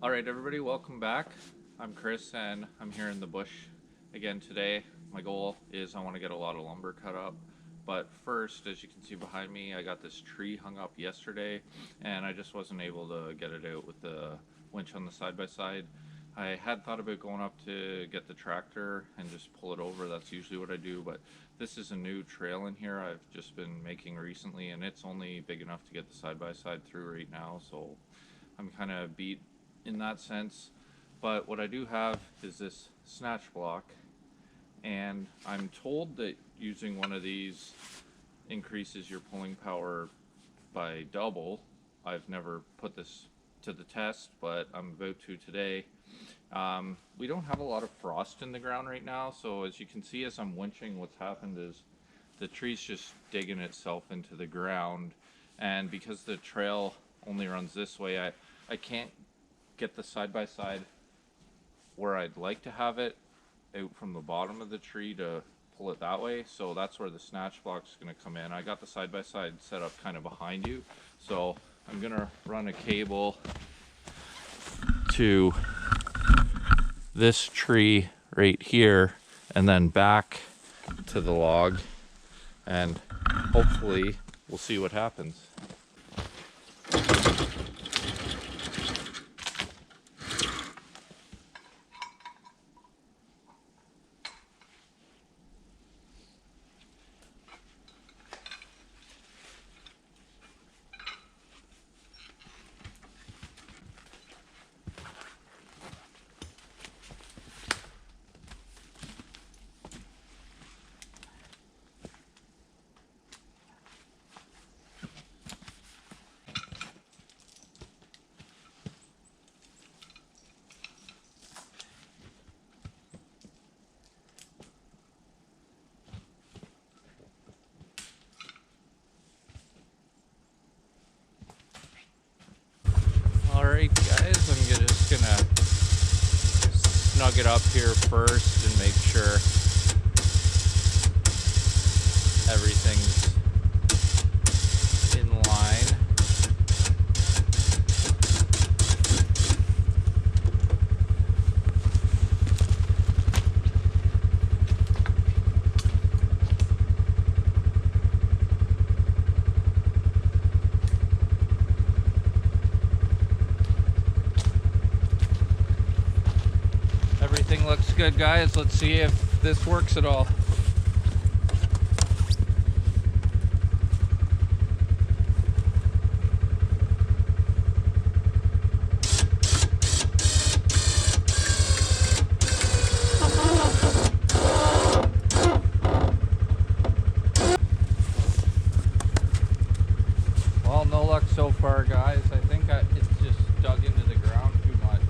Alright everybody, welcome back. I'm Chris and I'm here in the bush again today. My goal is I want to get a lot of lumber cut up. But first, as you can see behind me, I got this tree hung up yesterday and I just wasn't able to get it out with the winch on the side-by-side. I had thought about going up to get the tractor and just pull it over. That's usually what I do, but this is a new trail in here I've just been making recently and it's only big enough to get the side-by-side through right now, so I'm kind of beat in that sense. But what I do have is this snatch block, and I'm told that using one of these increases your pulling power by double. I've never put this to the test, but I'm about to today. We don't have a lot of frost in the ground right now, so as you can see as I'm winching, what's happened is the tree's just digging itself into the ground, and because the trail only runs this way, I can't get the side-by-side where I'd like to have it out from the bottom of the tree to pull it that way, so that's where the snatch block's going to come in. I got the side-by-side set up kind of behind you, so I'm going to run a cable to this tree right here and then back to the log, and hopefully we'll see what happens. Alright guys, I'm just gonna snug it up here first and make sure everything's in line. Everything looks good, guys. Let's see if this works at all. Well, no luck so far, guys. I think it's just dug into the ground too much.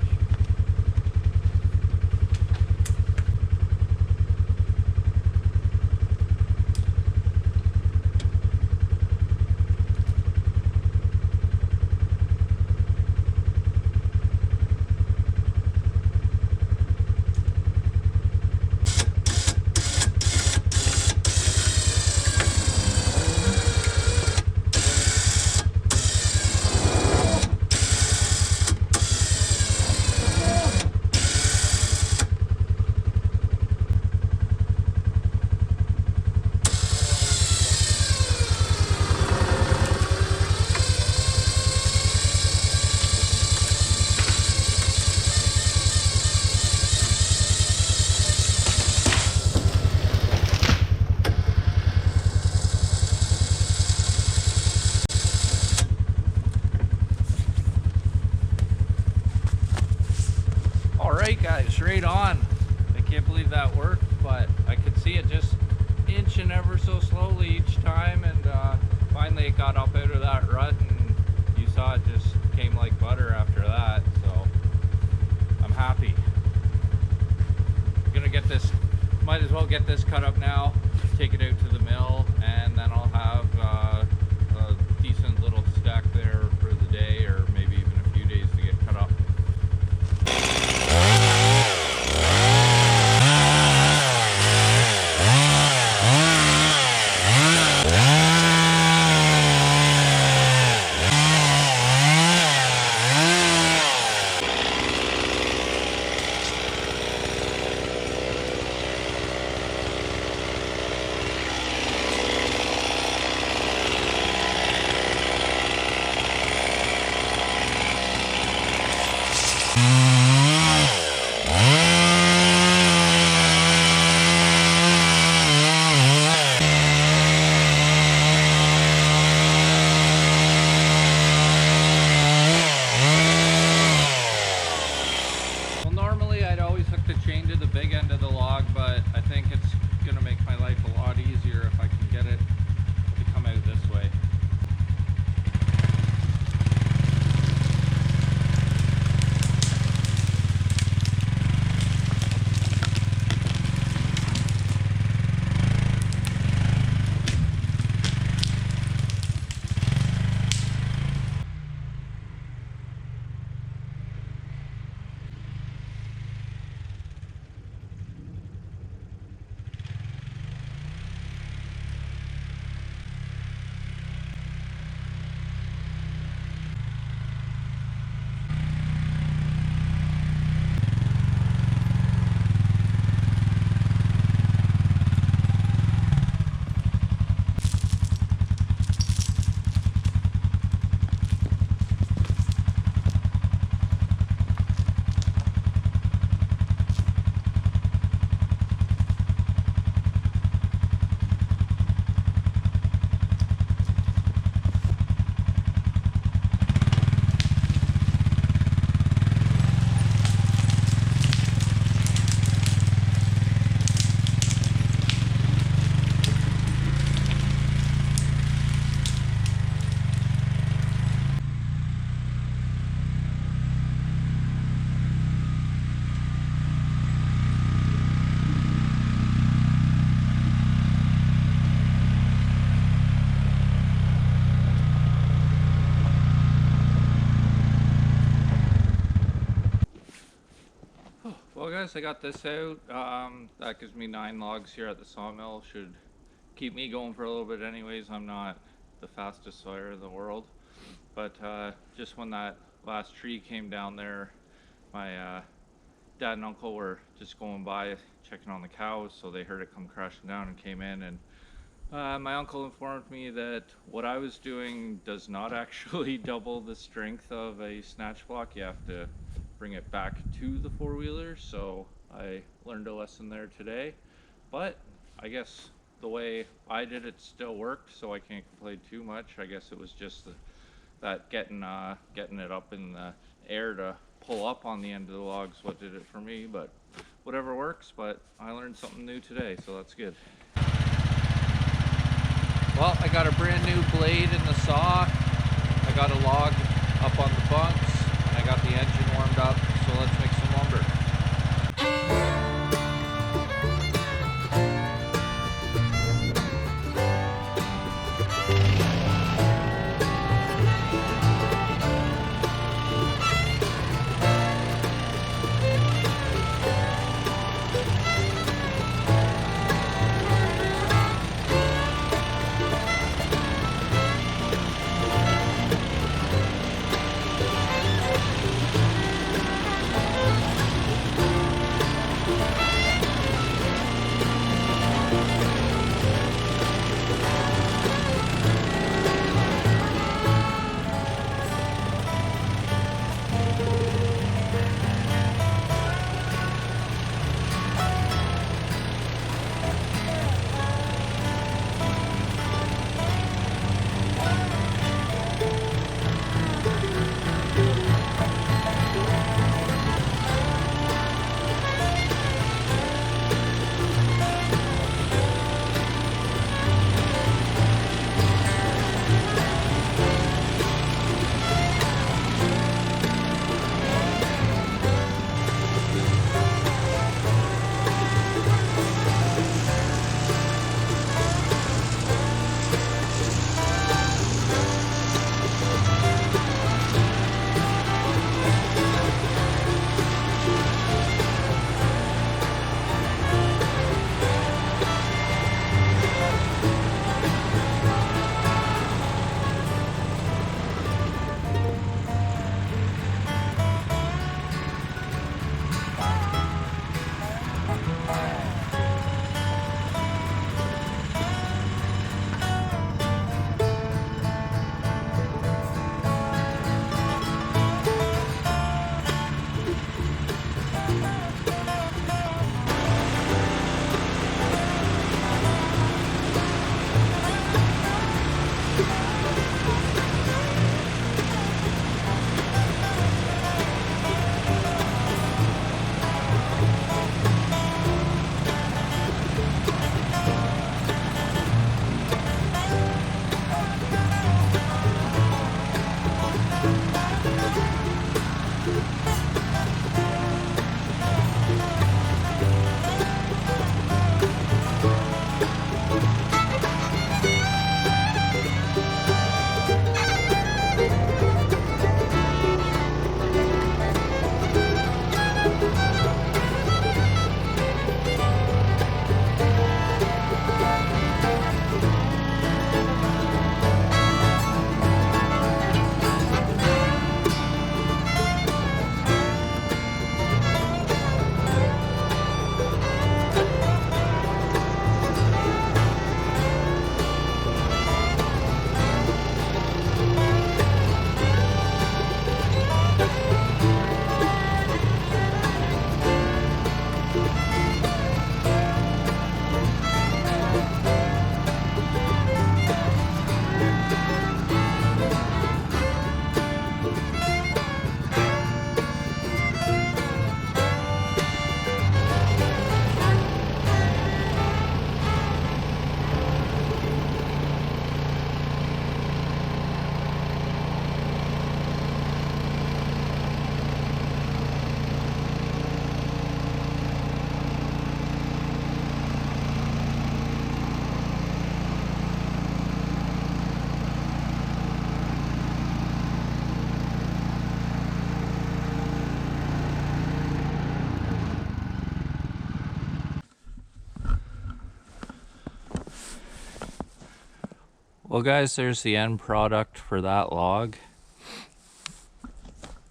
Alright guys, right on. I can't believe that worked, but I could see it just inching ever so slowly each time, and finally it got up out of that rut, and you saw it just came like butter after that, so I'm happy. I'm gonna get this, might as well get this cut up now, take it out to the mill, and then I'll have a decent little stack there for the day, or maybe even a few days to get cut up. guys, I got this out. That gives me 9 logs here at the sawmill. Should keep me going for a little bit anyways. I'm not the fastest sawyer in the world. But just when that last tree came down there, my dad and uncle were just going by checking on the cows, so they heard it come crashing down and came in, and my uncle informed me that what I was doing does not actually double the strength of a snatch block. You have to bring it back to the four-wheeler, so I learned a lesson there today. But I guess the way I did it still worked, so I can't complain too much. I guess it was just that getting it up in the air to pull up on the end of the logs what did it for me, but whatever works. But I learned something new today, so that's good. Well, I got a brand new blade in the saw. I got a log up on the bunks, and I got the engine warmed up, so let's make some lumber. Well guys, there's the end product for that log.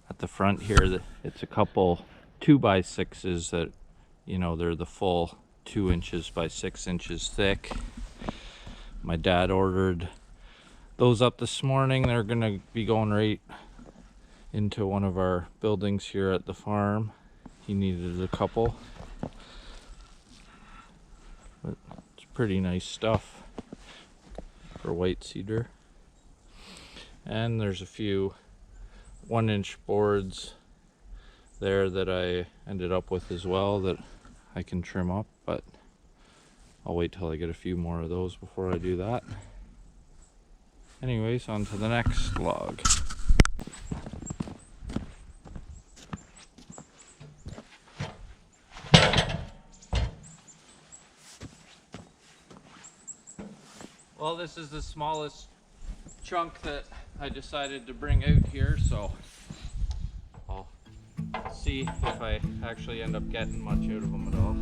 At the front here, it's a couple 2x6s that, you know, they're the full 2 inches by 6 inches thick. My dad ordered those up this morning. They're gonna be going right into one of our buildings here at the farm. He needed a couple. But it's pretty nice stuff for white cedar. And there's a few 1-inch boards there that I ended up with as well that I can trim up, but I'll wait till I get a few more of those before I do that. Anyways, on to the next log. Well, this is the smallest chunk that I decided to bring out here, so I'll see if I actually end up getting much out of them at all.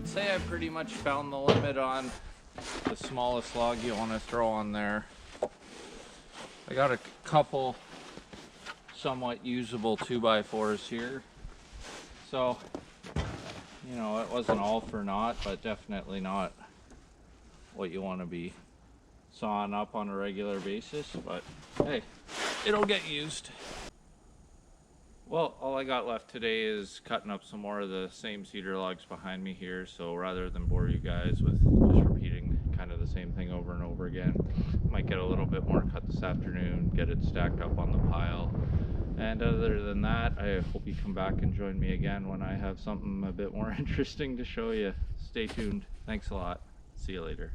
Say I pretty much found the limit on the smallest log you want to throw on there. I got a couple somewhat usable 2x4s here, so you know, it wasn't all for naught, but definitely not what you want to be sawing up on a regular basis, but hey, it'll get used. Well, all I got left today is cutting up some more of the same cedar logs behind me here, so rather than bore you guys with just repeating kind of the same thing over and over again, might get a little bit more cut this afternoon, get it stacked up on the pile. And other than that, I hope you come back and join me again when I have something a bit more interesting to show you. Stay tuned. Thanks a lot. See you later.